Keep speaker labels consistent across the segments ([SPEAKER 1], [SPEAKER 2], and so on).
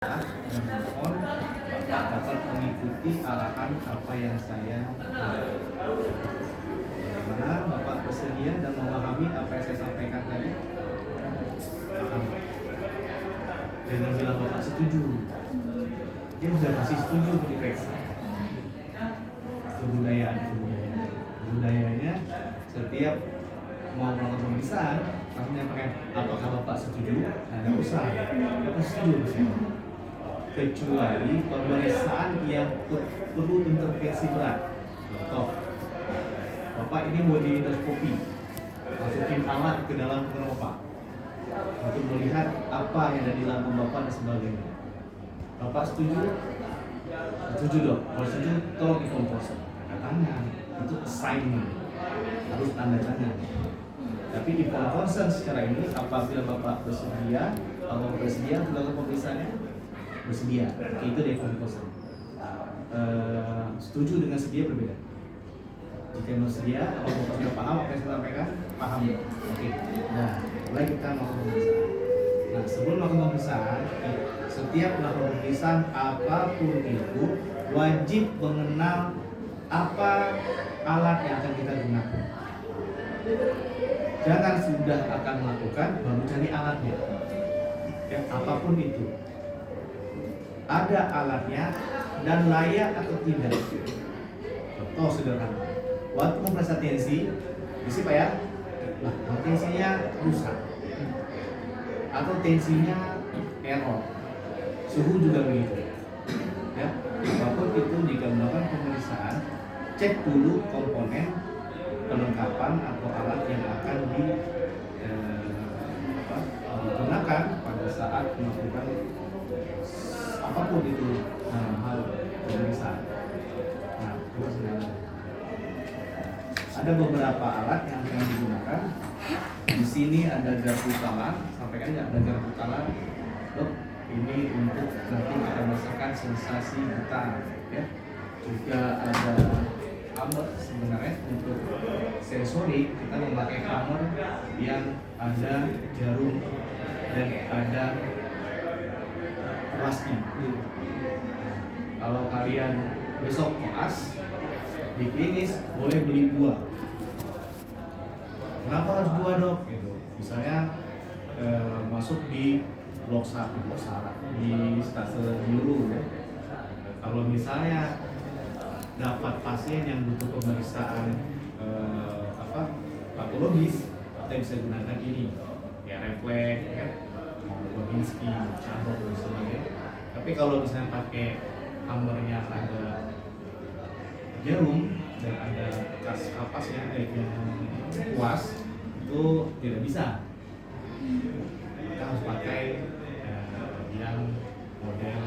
[SPEAKER 1] Mohon Bapak dapat mengikuti arahan apa yang saya bagaimana Bapak bersedia dan memahami apa yang saya sampaikan tadi? Paham? Jangan bilang Bapak setuju. Dia sudah pasti setuju diperiksa. Budayanya setiap mau melakukan pemeriksaan langsung menyampaikan apakah Bapak setuju? Ada usaha. Bapak setuju bersama. Kecuali pemeriksaan yang perlu intervensi berat. Contoh, Bapak ini mau di endoskopi, masukin alat ke dalam perut Bapak untuk melihat apa yang ada di lambung Bapak dan sebagainya. Bapak setuju? Setuju dong. Kalau setuju, tolong dikompresi. Tanda tangan itu assignment, harus tanda tangan. Tapi di konsen secara ini, apabila Bapak bersedia, kalau bersedia untuk melakukan pemeriksaannya, bersedia, itu defon konsen. Setuju dengan sedia berbeda. Jika bersedia, kalau Bapak sudah paham apa yang saya sampaikan, paham ya? Oke. Nah, mulai kita melakukan pemeriksaan. Nah, sebelum melakukan pemeriksaan, setiap melakukan pemeriksaan apapun itu wajib mengenal apa alat yang akan kita gunakan. Jangan sudah akan melakukan baru cari alatnya. Ya, apapun itu. Ada alatnya dan layak atau tidak. Contoh sederhana. Waktu memeriksa tensi, isi Pak ya. Nah, tensinya rusak. Atau tensinya error. Suhu juga begitu. Ya, apapun itu jika melakukan pemeriksaan, cek dulu komponen perlengkapan atau alat yang akan digunakan pada saat melakukan apapun itu hal pemeriksaan. Nah, ada beberapa alat yang akan digunakan. Di sini ada garpu talang, sampaikan ya, ada garpu talang. Dok, ini untuk nanti kita merasakan sensasi getar, ya. Juga ada hammer sebenarnya untuk sensori kita memakai hammer yang ada jarum dan ada kerasnya. Kalau kalian besok koas di klinis boleh beli buah. Kenapa harus buah dok? Gitu. Misalnya masuk di blok 1, blok 1 di stasiun Biru ya. Kalau misalnya dapat pasien yang butuh pemeriksaan patologis, kita bisa gunakan ini ya, refleks ya, Babinski, Charlotte dan sebagainya. Tapi kalau misalnya pakai hammernya ada jarum dan ada bekas kapasnya yang puas, itu tidak bisa. Kita harus pakai yang model.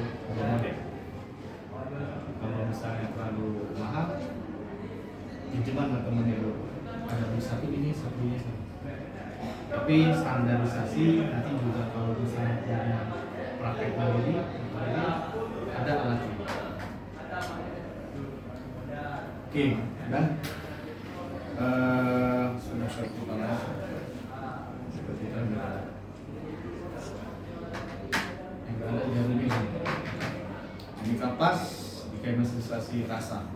[SPEAKER 1] Kalau misalnya terlalu mahal, pinjaman sama temennya dulu. Ada satu ini, satu ini. Tapi standarisasi nanti juga kalau misalnya punya praktek mandiri, ada alat ini. Oke, dan sudah satu alat seperti tadi. Yang ada jarum ini kapas dikaitkan sensasi rasa.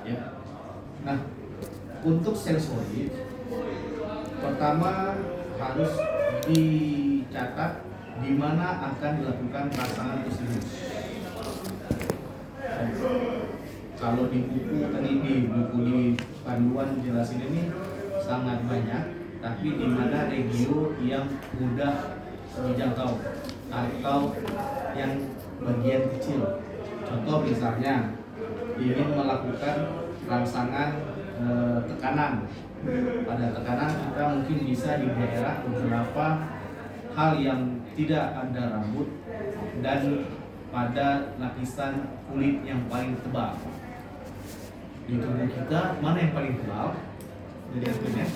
[SPEAKER 1] Ya. Nah, untuk sensori pertama harus dicatat di mana akan dilakukan pasangan tersebut. Kalau di buku tadi di buku di panduan jelasin ini sangat banyak, tapi di mana regio yang mudah dijangkau atau yang bagian kecil. Contoh misalnya ingin melakukan rangsangan tekanan. Pada tekanan kita mungkin bisa di daerah beberapa hal yang tidak ada rambut dan pada lapisan kulit yang paling tebal. Di tubuh kita mana yang paling tebal? Jadi hasilnya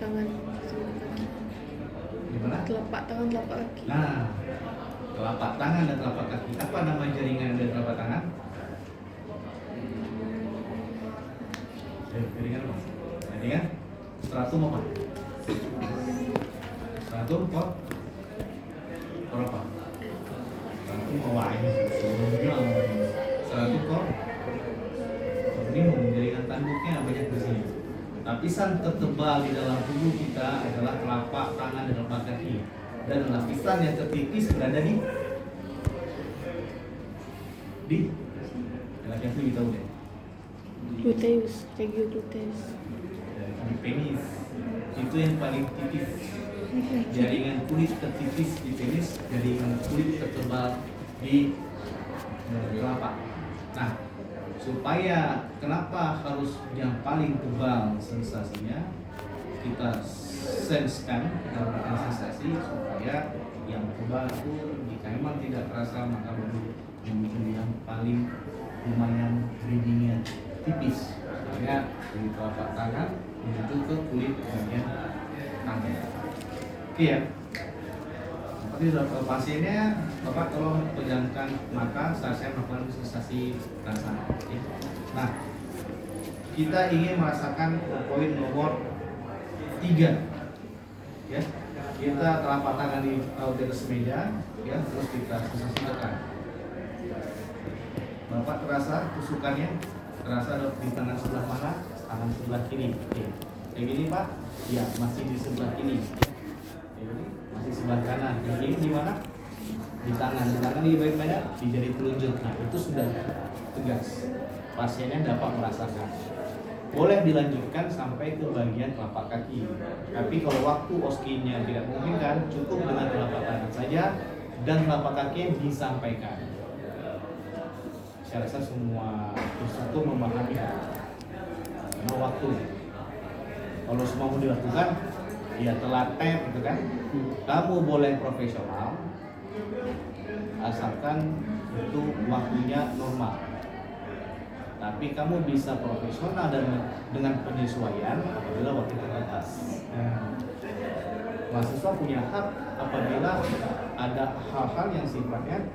[SPEAKER 2] tangan sama kaki.
[SPEAKER 1] Gimana?
[SPEAKER 2] Telapak tangan, telapak kaki.
[SPEAKER 1] Nah, telapak tangan dan telapak kaki. Apa nama jaringan dari telapak tangan? Jaringan apa? Jaringan stratum apa? Stratum kok? lapisan tertebal di dalam tubuh kita adalah telapak tangan dan telapak kaki, dan lapisan yang tertipis berada di laki-laki lebih tahu deh,
[SPEAKER 2] Gluteus, regio gluteus.
[SPEAKER 1] di penis. Itu yang paling tipis. Jaringan kulit tertipis di penis, jaringan kulit tertebal di telapak. Nah, supaya kenapa harus yang paling tebal sensasinya, kita senskan, kita berikan sensasi supaya yang tebal itu jika memang tidak terasa maka baru yang paling lumayan readingnya tipis, misalnya dari telapak tangan menuju ke kulit bagian tangan. Oke ya. Tapi kalau pasiennya, Bapak tolong pejamkan mata saat saya melakukan sensasi rasa. Oke. Nah, kita ingin merasakan poin nomor 3. Ya, kita telapak tangan di atas meja, ya, terus kita sensasi tekan. Bapak terasa tusukannya, terasa di tangan sebelah mana? Tangan sebelah kiri. Oke. Kayak gini Pak? Ya, masih di sebelah kiri. Ini masih sebelah kanan. Yang ini di mana? Di tangan. Di tangan di bagian mana? Di jari telunjuk. Nah, itu sudah tegas. Pasiennya dapat merasakan. Boleh dilanjutkan sampai ke bagian telapak kaki. Tapi kalau waktu oskinya tidak memungkinkan, cukup dengan telapak tangan saja dan telapak kaki disampaikan. Saya rasa semua satu memahami karena waktu. Kalau semua mau dilakukan, ya telaten gitu kan. Kamu boleh profesional, asalkan itu waktunya normal. Tapi kamu bisa profesional dan dengan penyesuaian apabila waktu terbatas. Mahasiswa punya hak apabila ada hal-hal yang sifatnya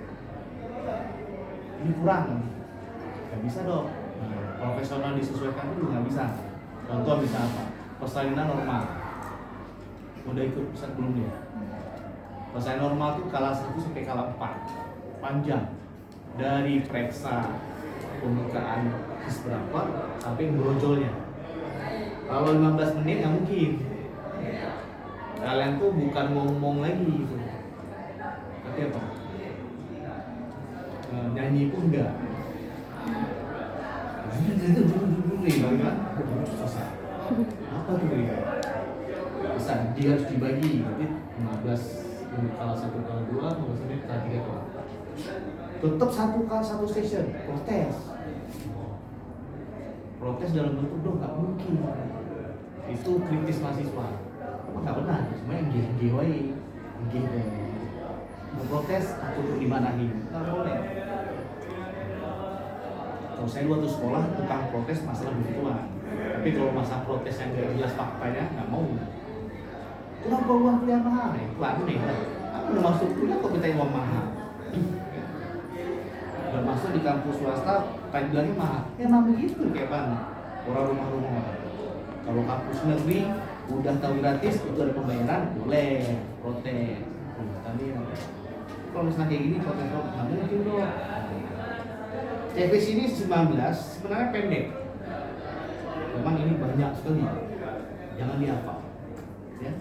[SPEAKER 1] ini kurang, nggak bisa dong. Profesional disesuaikan dulu nggak bisa. Contoh bisa apa? Persalinan normal. Udah ikut pusat belum dia? Persalinan normal tuh kala 1 sampai kala 4, panjang dari periksa pembukaan berapa sampai brojolnya. Kalau 15 menit nggak mungkin. Kalian tuh bukan ngomong lagi gitu. Tapi apa? Nyanyi pun enggak. Apa tuh mereka? Bisa dia harus dibagi, berarti 15 kala 1 kala 2, 15 menit kala 3 kala. Tetap satu session, protes dalam bentuk dong nggak mungkin, itu kritis mahasiswa. Apa nggak benar? Semuanya giveaway, mau protes aku tuh dimarahin, nggak boleh. Kalau saya waktu sekolah tukang protes masalah begituan, tapi kalau masalah protes yang nggak jelas faktanya nggak mau. Kenapa uang kuliah mahal? Pelan nih, aku udah masuk kuliah kok minta uang mahal. Dan masuk di kampus swasta, kayak bilangnya mahal. Ya memang begitu kayak mana? Orang rumah-rumah. Kalau kampus negeri udah tahu gratis itu ada pembayaran, boleh protes. Tadi kalau misalnya kayak gini protes dong, nggak mungkin dong. CVC ini 19 sebenarnya pendek. Memang ini banyak sekali. Jangan dihafal. Ya.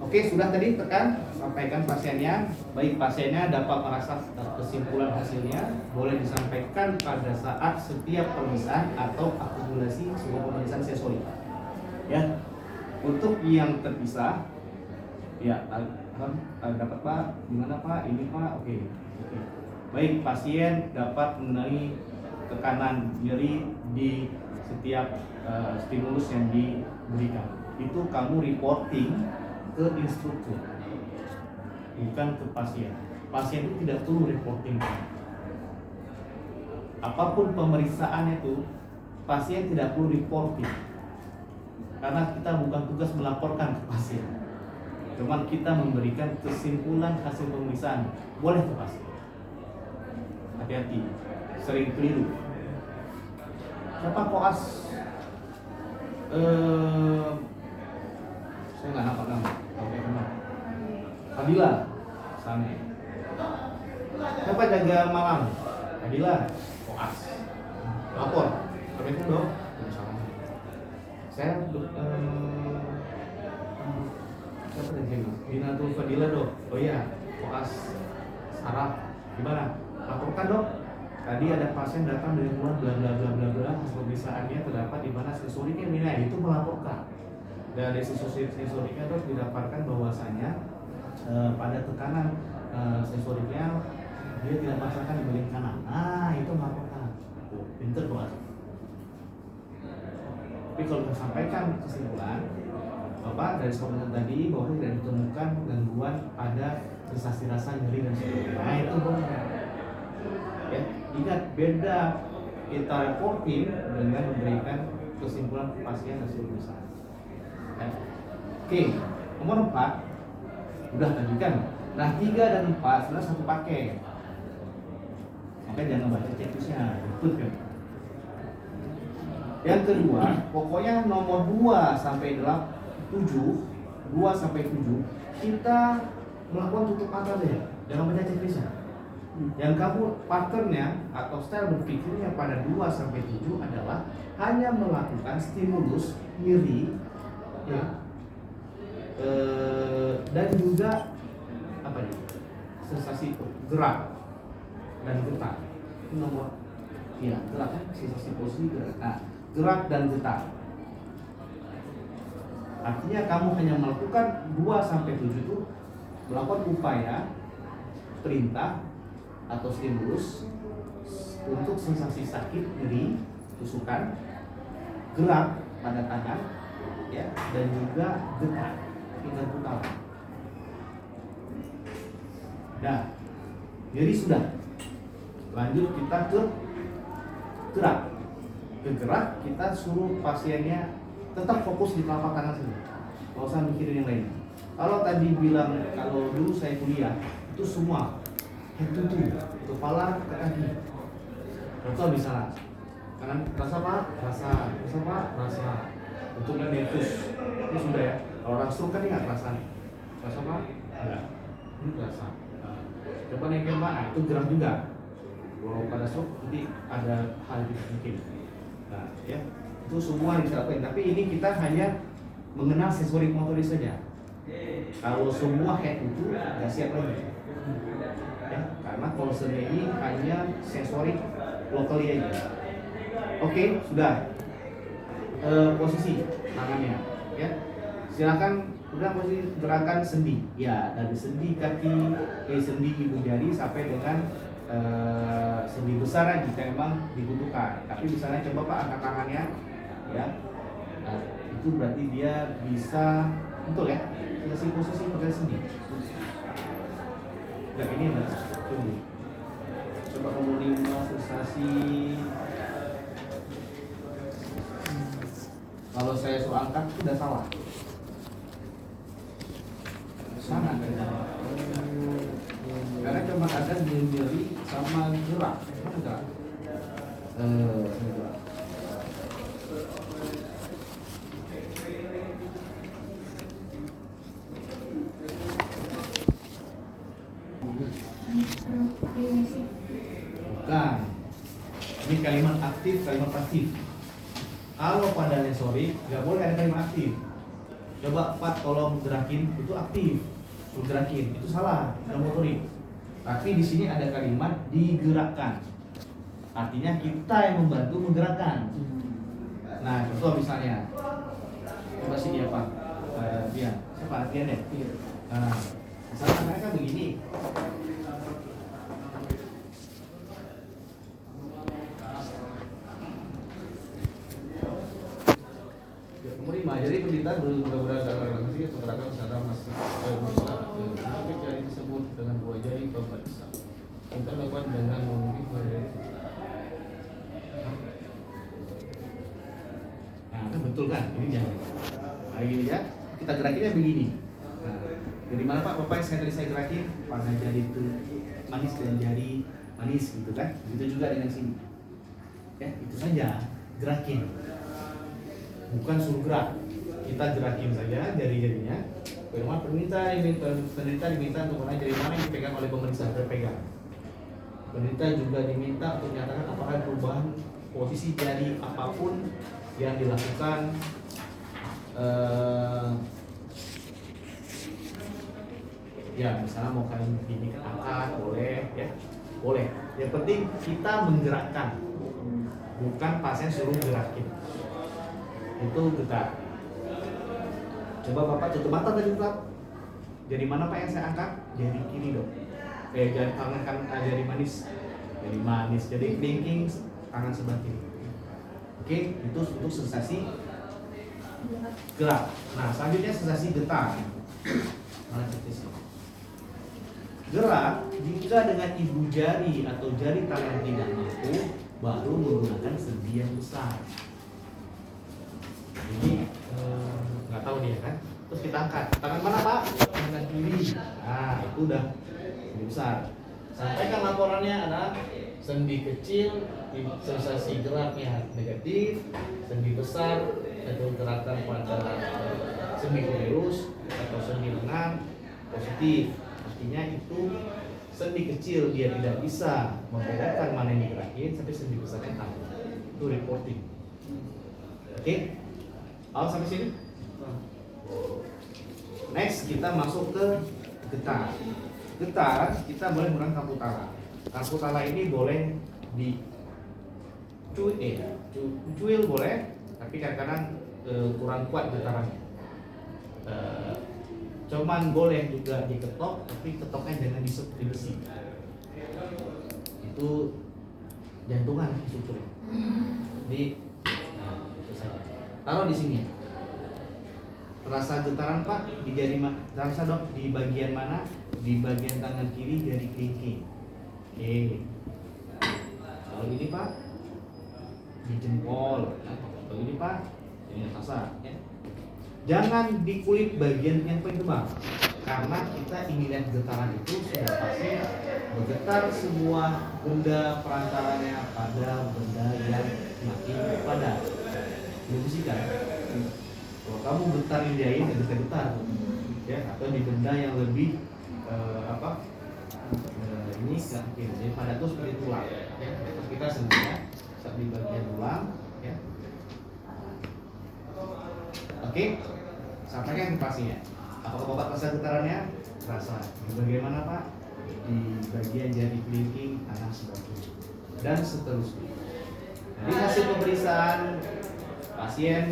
[SPEAKER 1] Oke, sudah tadi tekan, sampaikan pasiennya. Baik pasiennya dapat merasa kesimpulan hasilnya, boleh disampaikan pada saat setiap pemeriksaan atau akumulasi sebuah pemeriksaan sensori. Ya, untuk yang terpisah, ya dapat Pak, gimana Pak? Ini Pak, oke. Baik, pasien dapat mengenali tekanan nyeri di setiap stimulus yang diberikan. Itu kamu reporting ke instruktur, bukan ke pasien. Pasien itu tidak perlu reporting. Apapun pemeriksaan itu, pasien tidak perlu reporting, karena kita bukan tugas melaporkan ke pasien. Cuman kita memberikan kesimpulan hasil pemeriksaan, boleh ke pasien. Hati-hati, sering keliru. Siapa koas? Saya nggak hafal nama. Fadila, sana. Siapa jaga malam? Fadila, koas. Lapor. Assalamualaikum dong. Saya siapa tadi Binatul Fadila dok. Oh iya, koas saraf gimana? Laporkan dok. Tadi ada pasien datang dari luar bla bla bla bla bla, hasil pemeriksaannya terdapat di mana sensoriknya mina, itu melaporkan. Dari sensoriknya terus didapatkan bahwasanya pada tekanan sensoriknya dia tidak merasakan di bagian kanan. Nah itu melaporkan. Pinter banget. Tapi kalau kita sampaikan kesimpulan, Bapak dari komentar tadi bahwa tidak ditemukan gangguan pada sensasi rasa nyeri dan sebagainya. Nah itu benar. Ya, ingat beda kita reporting dengan memberikan kesimpulan ke pasien hasil pemeriksaan. Ya. Oke, nomor 4 udah tadi kan. Nah 3 dan 4 sebenarnya satu paket. Makanya jangan baca checklistnya, betul kan? Yang kedua, pokoknya nomor 2 sampai 7, 2 sampai 7 kita melakukan tutup mata saja, jangan baca checklistnya. Yang kamu patternnya atau style berpikirnya pada 2 sampai 7 adalah hanya melakukan stimulus nyeri, ya, dan juga apa nih, sensasi gerak dan getar. Itu nomor, ya gerak kan, sensasi posisi gerak. Nah, gerak dan getar. Artinya kamu hanya melakukan 2 sampai 7 itu melakukan upaya perintah atau stimulus untuk sensasi sakit, nyeri, tusukan, gerak pada tangan, ya, dan juga getar, tinggal putar. Nah, jadi sudah. Lanjut kita ke gerak. Ke gerak kita suruh pasiennya tetap fokus di telapak tangan saja. Nggak usah mikirin yang lain. Kalau tadi bilang kalau dulu saya kuliah itu semua head to toe, kepala ke kaki. Contoh misalnya, kanan rasa apa? Rasa apa? Rasa. Untuk nervus itu sudah ya. Kalau orang stroke kan nggak rasa. Rasa apa? Enggak. Ini rasa. Coba naik ke mana? Itu gerak juga. Kalau pada stroke jadi ada hal yang mungkin. Nah, ya itu semua bisa lakukan. Tapi ini kita hanya mengenal sensorik motoris saja. Kalau semua head itu nggak siap lagi. Ya, karena concernnya ini hanya sensorik locally aja. Oke, sudah. Posisi tangannya, ya. Silakan udah posisi gerakan sendi. Ya, dari sendi kaki, sendi ibu jari sampai dengan sendi besar jika memang dibutuhkan. Tapi misalnya coba Pak angkat tangannya, ya. Nah, itu berarti dia bisa, betul ya? Posisi pakai sendi. Nah ini adalah tunggu. Coba kamu 5 sensasi. Kalau saya suruh angkat itu udah salah. Sangat benar. Karena cuma ada nyeri sama gerak. Enggak. Gerak. Bukan. Ini kalimat aktif, kalimat pasif. Kalau pada sensorik nggak boleh ada kalimat aktif. Coba 4 tolong gerakin, itu aktif. Suruh gerakin, itu salah, ada motorik. Tapi di sini ada kalimat digerakkan. Artinya kita yang membantu menggerakkan. Nah, contoh misalnya, coba sini apa? Dia, siapa? Dia deh. Nah, misalnya mereka begini. Jadi penderita mudah-mudahan dalam relasi pergerakan secara masih berusaha tapi jari tersebut dengan 2 jari bapak bisa kita lakukan dengan memilih jari. Nah, betul kan? Ini jari. Nah, gini ya. Kita gerakinnya begini. Nah, dari mana Pak? Bapak yang saya gerakin pada jari itu manis dan jari manis gitu kan? Begitu juga dengan sini. Ya, itu saja gerakin. Bukan suruh gerak. Kita gerakin saja jari-jarinya. Bagaimana penderita diminta untuk mana jari mana yang dipegang oleh pemeriksa terpegang. Penderita juga diminta untuk menyatakan apakah perubahan posisi jari apapun yang dilakukan eh, ya misalnya mau kalian gini angkat boleh ya, boleh. Yang penting kita menggerakkan, bukan pasien suruh gerakin. Itu getar. Coba Bapak tutup mata tadi Pak. Jadi mana Pak yang saya angkat? Jadi kiri dong. Jadi tangan kan jadi manis. Jadi manis. Jadi blinking tangan sebelah kiri. Oke, itu untuk sensasi gerak. Nah, selanjutnya sensasi getar. Mana sih? Gerak jika dengan ibu jari atau jari tangan tidak mampu, baru menggunakan sendi yang besar. Jadi nggak tahu dia kan. Terus kita angkat. Tangan mana Pak? Tangan kiri. Nah, itu udah sendi besar. Sampaikan laporannya adalah sendi kecil, sensasi geraknya negatif, sendi besar atau gerakan pada sendi kumerus atau sendi lengan positif. Artinya itu sendi kecil dia tidak bisa membedakan mana yang digerakin, tapi sendi besarnya tahu. Itu reporting. Oke? All sampai sini? Next kita masuk ke getar. Getar kita boleh menggunakan kaputala. Kaputala ini boleh di cuil boleh, tapi kadang-kadang kurang kuat getarannya. Cuman boleh juga diketok, tapi ketoknya jangan di besi. Itu jantungan strukturnya. Jadi taruh di sini. Terasa getaran Pak di jari terasa dok di bagian mana? Di bagian tangan kiri jari kelingking. Oke. Kalau ini Pak di jempol. Kalau ini Pak ini terasa. Ya. Jangan di kulit bagian yang paling tebal, karena kita ingin lihat getaran itu sudah pasti bergetar semua benda perantaranya pada benda yang makin padat. Kan? Kalau kamu getar di jahit, ya getar, ya, atau di benda yang lebih ini kan mungkin. Jadi pada itu seperti tulang, ya. Terus kita sentuhnya di bagian tulang, ya. Oke, sampaikan pastinya. Apakah Bapak rasa getarannya? Rasa. Di bagian mana Pak? Di bagian jari kelingking kanan sebelah kiri dan seterusnya. Dari hasil pemeriksaan pasien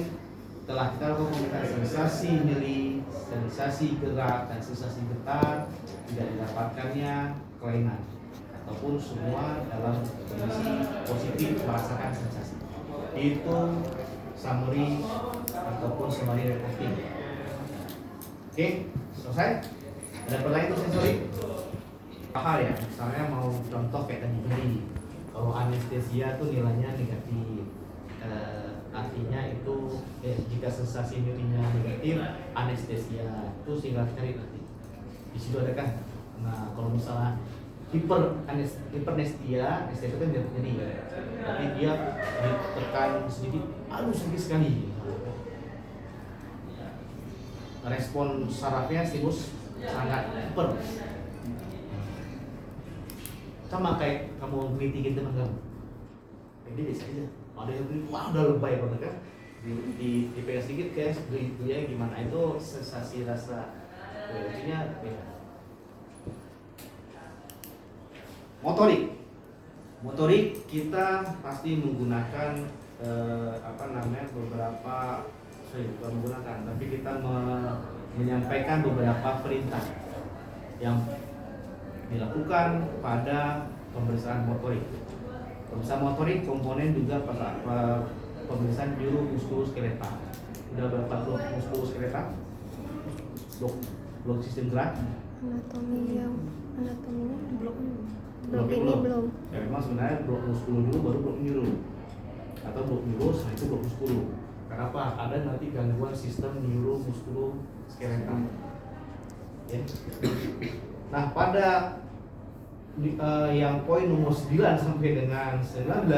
[SPEAKER 1] telah kita lakukan pemeriksaan sensasi nyeri, sensasi gerak, dan sensasi getar, tidak didapatkannya kelainan ataupun semua dalam kondisi positif merasakan sensasi. Itu summary ataupun summary reporting. Oke, selesai? Ada pertanyaan untuk sensori? Hal ya, misalnya mau contoh kayak tadi nyeri. Kalau anestesia tuh nilainya negatif. Artinya itu jika sensasi nyerinya negatif, anestesia itu tinggal cari nanti. Di situ ada kan? Nah, kalau misalnya hipernestia, anestesia itu kan nyeri, tapi dia ditekan sedikit, aduh sakit sekali. Respon sarafnya stimulus sangat hiper. Sama kayak kamu meetingin teman kamu, ini biasa aja. Ada yang beli, wah udah lebay banget kan? Di pegang sedikit kayak itu ya gimana itu sensasi rasa itunya beda. Motorik kita pasti menggunakan beberapa bukan menggunakan, tapi kita menyampaikan beberapa perintah yang dilakukan pada pemeriksaan motorik. Pemeriksaan motorik komponen juga pemeriksaan neuromuskuloskeletal. Udah berapa blok muskuloskeletal? Blok sistem gerak?
[SPEAKER 2] Anatominya blok ini belum.
[SPEAKER 1] Ya memang sebenarnya blok muskulo dulu baru blok neuro. Atau blok neuro setelah itu blok muskulo. Kenapa? Ada nanti gangguan sistem neuromuskuloskeletal. Ya. Nah, pada yang poin nomor 9 sampai dengan 19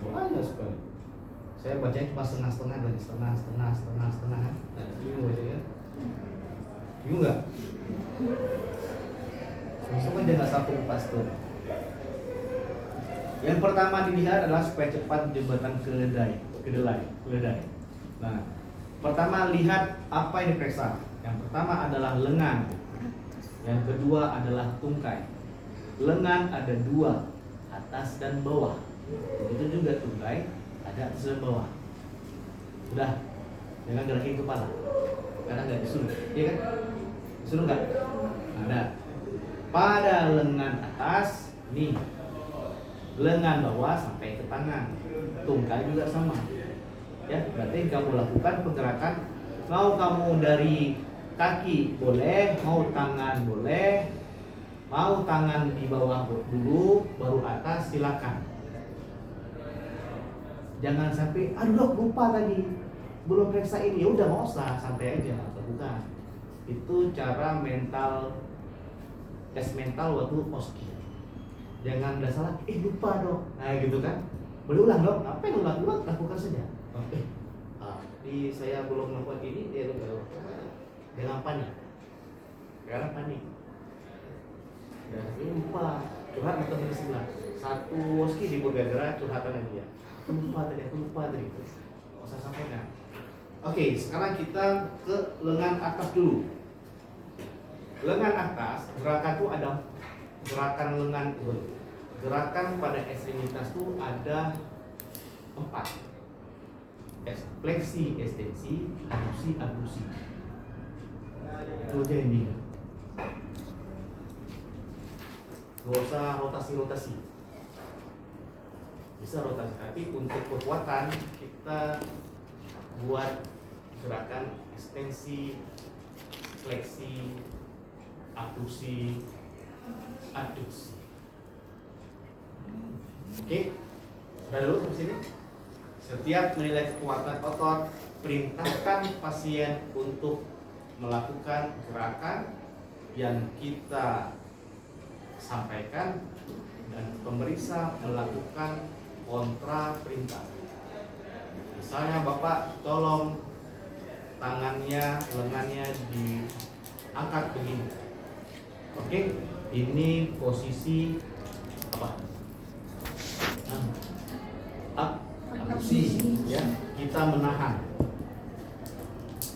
[SPEAKER 1] banyak sekali. Saya bacanya cuma setengah-setengah dan setengah. Nah, bingung bacanya. Bingung nggak? Maksudnya dia nggak satu pas tuh. Yang pertama dilihat adalah supaya cepat jembatan keledai. Nah, Pertama, lihat apa yang diperiksa. Yang pertama adalah lengan. Yang kedua adalah tungkai. Lengan ada dua, atas dan bawah. Begitu juga tungkai, ada atas dan bawah. Udah, jangan gerakin kepala, karena nggak disuruh, iya kan? Disuruh nggak? Ada. Pada lengan atas, nih, lengan bawah sampai ke tangan. Tungkai juga sama. Ya, berarti kamu lakukan pergerakan. Mau kamu dari kaki boleh, mau tangan boleh, mau tangan di bawah dulu, baru atas silakan. Jangan sampai, aduh dok lupa tadi, belum periksa ini. Ya udah nggak usah, santai aja, bukan. Itu cara mental, tes mental waktu oski. Jangan udah salah, lupa dok. Nah gitu kan. Boleh ulang dok, apa yang ulang lakukan saja. Saya belum melakukan ini, dia lupa. Jangan panik, karena panik. Ya, ini lupa. Curhat atau di sebelah. Satu oski di gara-gara curhatan dia. Aku lupa tadi. Nggak usah sampaikan. Oke, sekarang kita ke lengan atas dulu. Lengan atas, gerakan tuh ada gerakan lengan itu. Gerakan pada ekstremitas tuh ada 4. Fleksi, ekstensi, aduksi, abduksi. Itu aja ini. Gak usah rotasi. Bisa rotasi, tapi untuk kekuatan kita buat gerakan ekstensi, fleksi, abduksi, aduksi. Oke, udah dulu sampai sini. Setiap menilai kekuatan otot, perintahkan pasien untuk melakukan gerakan yang kita sampaikan dan pemeriksa melakukan kontra perintah. Misalnya Bapak tolong tangannya, lengannya diangkat begini. Oke, ini posisi apa? Abduksi, ya. Kita menahan.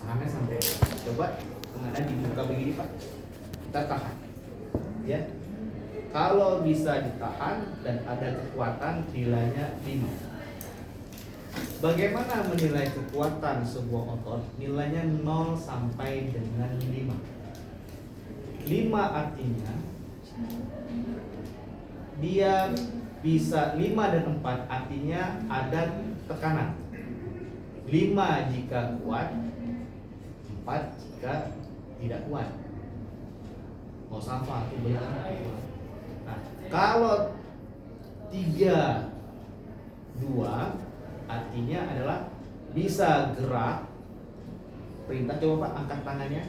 [SPEAKER 1] Tahannya sampai, coba tangannya dibuka begini Pak. Kita tahan, ya. Kalau bisa ditahan dan ada kekuatan, nilainya 5. Bagaimana menilai kekuatan sebuah otot? Nilainya 0 sampai dengan 5. 5 artinya dia bisa 5 dan 4 artinya ada tekanan. 5 jika kuat, 4 jika tidak kuat. Mau sampah itu benar. Nah, kalau 3, 2 artinya adalah bisa gerak. Perintah coba Pak angkat tangannya.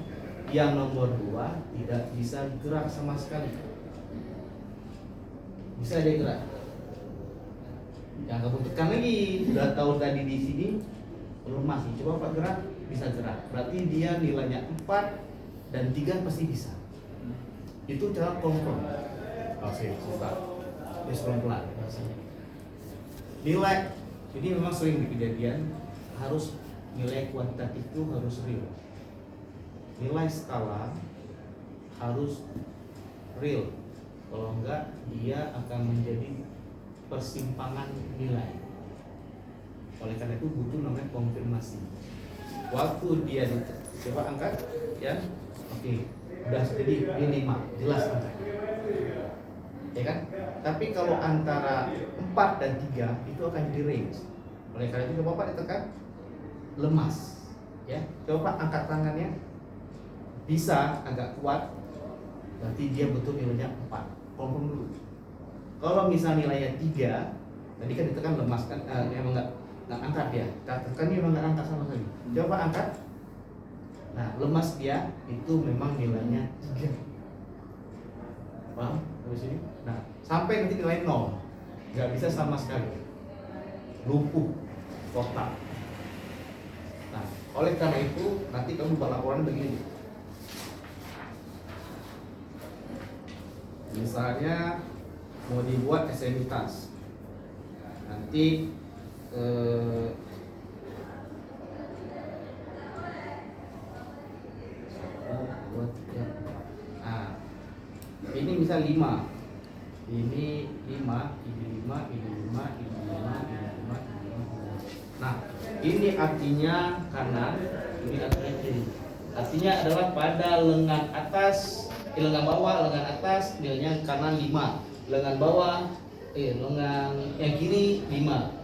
[SPEAKER 1] Yang nomor 2 tidak bisa gerak sama sekali. Bisa dia gerak. Yang kamu tekan lagi, udah tahu tadi di sini belum masih. Coba Pak gerak, bisa gerak. Berarti dia nilainya 4 dan 3 pasti bisa. Itu cara pelan-pelan. Oke, susah. Terus pelan-pelan rasanya. Nilai ini memang sering kejadian, harus nilai kuantitatif itu harus real. Nilai skala harus real. Kalau enggak, dia akan menjadi persimpangan nilai. Oleh karena itu butuh namanya konfirmasi. Waktu dia coba angkat, ya, oke, udah jadi ini 5, jelas angkanya, ya kan? Tapi kalau antara 4 dan 3 itu akan di range. Oleh karena itu coba Pak ditekan, lemas, ya. Coba Pak angkat tangannya, bisa agak kuat, berarti dia betul nilainya 4. Confirm dulu. Kalau misal nilainya 3, tadi kan ditekan lemas kan, emang nggak angkat ya. Tekan memang nggak angkat sama sekali. Coba angkat. Nah, lemas dia itu memang nilainya 3. Paham? Sampai sini. Nah, sampai nanti nilai 0, nggak bisa sama sekali. Lumpuh total. Nah, oleh karena itu nanti kamu buat laporan begini. Misalnya mau dibuat ekstremitas, nanti
[SPEAKER 3] ini misal 5. Ini 5, ini 5, ini 5, ini 5, ini 5, ini 5. Nah, ini artinya kanan, ini artinya kiri. Artinya adalah pada lengan atas, lengan bawah, lengan atas, nilainya kanan 5. Lengan bawah, lengan yang kiri 5.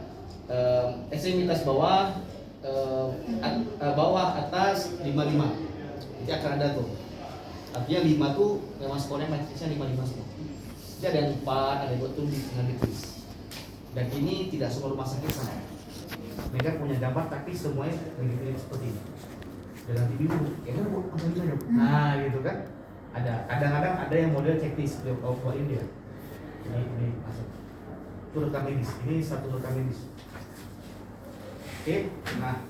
[SPEAKER 3] Ekstremitas bawah, bawah atas 55. Jadi akan ada tuh. Artinya 5 tuh memang skornya matrisnya 55 semua. Jadi ada yang 4, ada yang 2 tuh dengan ditulis. Dan ini tidak semua rumah sakit sama. Mereka punya gambar tapi semuanya begitu seperti ini. Dan nanti bingung, bu, apa gimana? Nah gitu kan. Ada kadang-kadang ada yang model checklist buat ini ya. Ini masuk. Itu rekam medis. Ini satu rekam medis. Oke, nah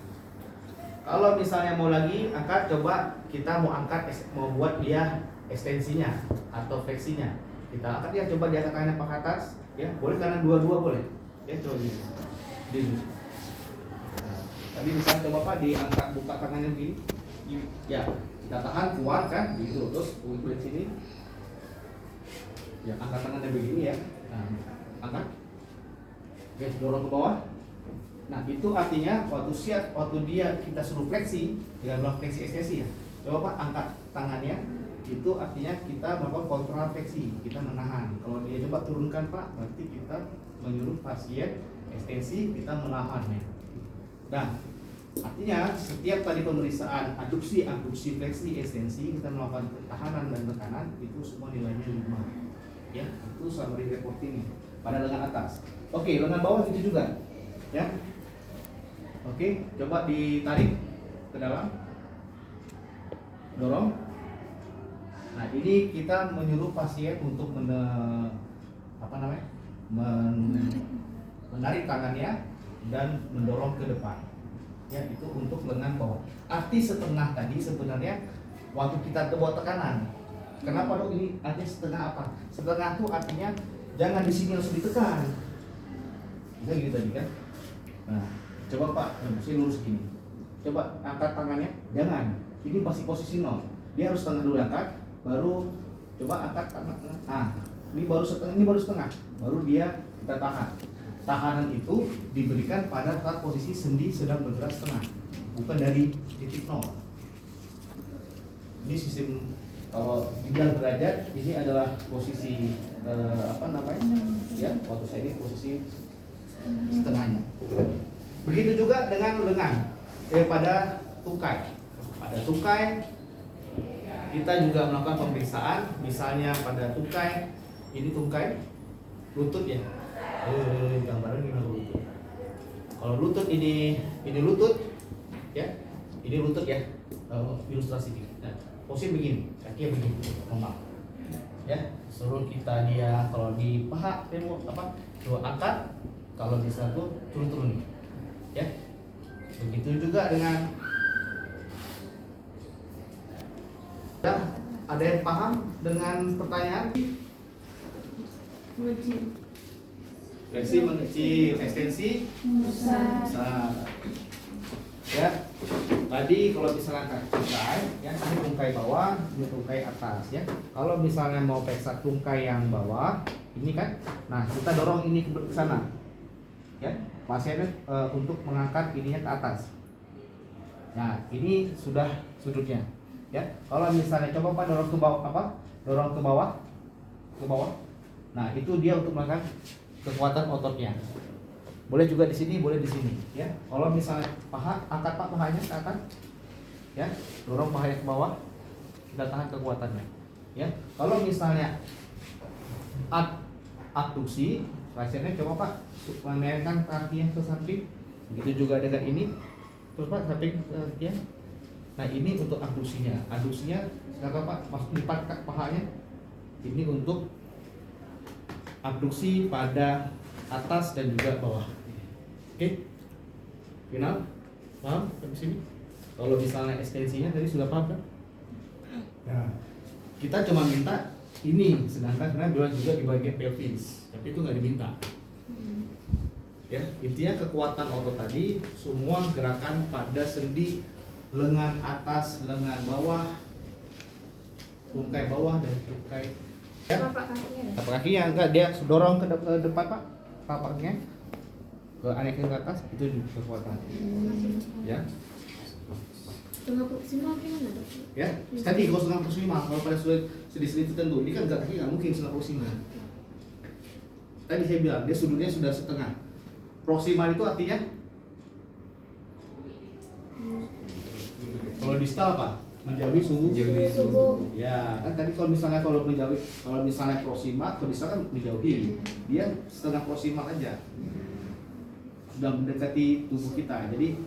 [SPEAKER 3] kalau misalnya mau lagi angkat, coba kita mau angkat, mau buat dia ekstensinya atau fleksinya. Kita angkat ya, coba diangkat tangannya ke atas, ya boleh kanan dua-dua boleh, ya coba gini. Nah, tadi misalnya coba Pak diangkat buka tangannya begini, ya kita tahan kuat kan, gitu terus ke sini, ya angkat tangannya begini ya, nah, angkat, oke dorong ke bawah. Nah itu artinya waktu dia kita suruh fleksi, dengan melakukan fleksi ekstensi ya. Coba Pak angkat tangannya, itu artinya kita melakukan kontrafleksi, kita menahan. Kalau dia coba turunkan Pak, berarti kita menyuruh pasien ekstensi, kita menahannya. Nah artinya setiap tadi pemeriksaan adduksi, abduksi, fleksi, ekstensi, kita melakukan tahanan dan tekanan, itu semua nilainya 5. Ya, itu summary reporting pada lengan atas. Oke, lengan bawah gitu juga. Ya. Oke, coba ditarik ke dalam, dorong. Nah ini kita menyuruh pasien untuk menarik tangannya dan mendorong ke depan. Ya itu untuk lengan bawah. Arti setengah tadi sebenarnya waktu kita bawa tekanan. Kenapa dok ini artinya setengah apa? Setengah itu artinya jangan di sini langsung ditekan. Bisa gitu tadi kan? Nah. Coba Pak, saya lurus gini. Coba angkat tangannya, jangan. Ini masih posisi 0. Dia harus setengah dulu angkat, baru coba angkat tangan. Ah, ini baru setengah. Baru dia kita tahan. Tahanan itu diberikan pada saat posisi sendi sedang bergerak setengah, bukan dari titik 0. Ini sistem kalau dibilang derajat, ini adalah posisi Ya, waktu saya ini posisi setengahnya. Begitu juga dengan lengan pada tungkai. Pada tungkai kita juga melakukan pemeriksaan, misalnya pada tungkai, ini tungkai lutut ya. Gambaran gimana lutut? Kalau lutut ini lutut ya. Ini lutut ya. Ilustrasi ini. Nah, posisi begini, kakinya begini, normal. Ya, suruh kita dia kalau di paha coba angkat, kalau bisa tuh turun-turun. Ya, begitu juga dengan ada yang paham dengan pertanyaan? Fleksi mengecil, ekstensi besar. Ya, tadi kalau misalnya tungkai, ya ini tungkai bawah, ini tungkai atas ya. Kalau misalnya mau periksa tungkai yang bawah, ini kan, nah kita dorong ini ke sana. Ya, pasiennya untuk mengangkat ininya ke atas. Nah, ini sudah sudutnya. Ya, kalau misalnya coba Pak dorong ke bawah Dorong ke bawah. Nah, itu dia untuk melakukan kekuatan ototnya. Boleh juga di sini, boleh di sini. Ya, kalau misalnya paha, angkat Pak pahanya ke atas. Ya, dorong pahanya ke bawah. Kita tahan kekuatannya. Ya, kalau misalnya abduksi, pasiennya coba Pak menayangkan kakinya ke samping, begitu juga dengan ini, terus Pak samping ya. Nah ini untuk abduksinya, silakan Pak masuk lipat pahanya. Ini untuk abduksi pada atas dan juga bawah. Oke, final, paham sampai sini? Kalau misalnya ekstensinya tadi sudah paham kan? Nah, kita cuma minta ini, sedangkan sebenarnya juga di bagian pelvis, tapi itu nggak diminta. Ya, intinya kekuatan otot tadi semua gerakan pada sendi lengan atas, lengan bawah, tungkai bawah dan tungkai Ya.
[SPEAKER 2] Telapak kakinya.
[SPEAKER 3] Telapak kakinya enggak, dia dorong ke depan Pak. Telapaknya ke anehkan ke atas itu kekuatan. Ya.
[SPEAKER 2] Tengah proksimal gimana dok?
[SPEAKER 3] Ya, tadi kalau setengah proksimal, kalau pada sedih-sedih tertentu, ini kan kaki nggak mungkin setengah proksimal. Tadi saya bilang dia sudutnya sudah setengah. Proksimal itu artinya kalau distal apa? Menjauhi suhu.
[SPEAKER 2] Subuh.
[SPEAKER 3] Ya, kan tadi kalau misalnya proksimal, kalau distal kan menjauhi. Dia setengah proksimal aja. Sudah mendekati tubuh kita. Jadi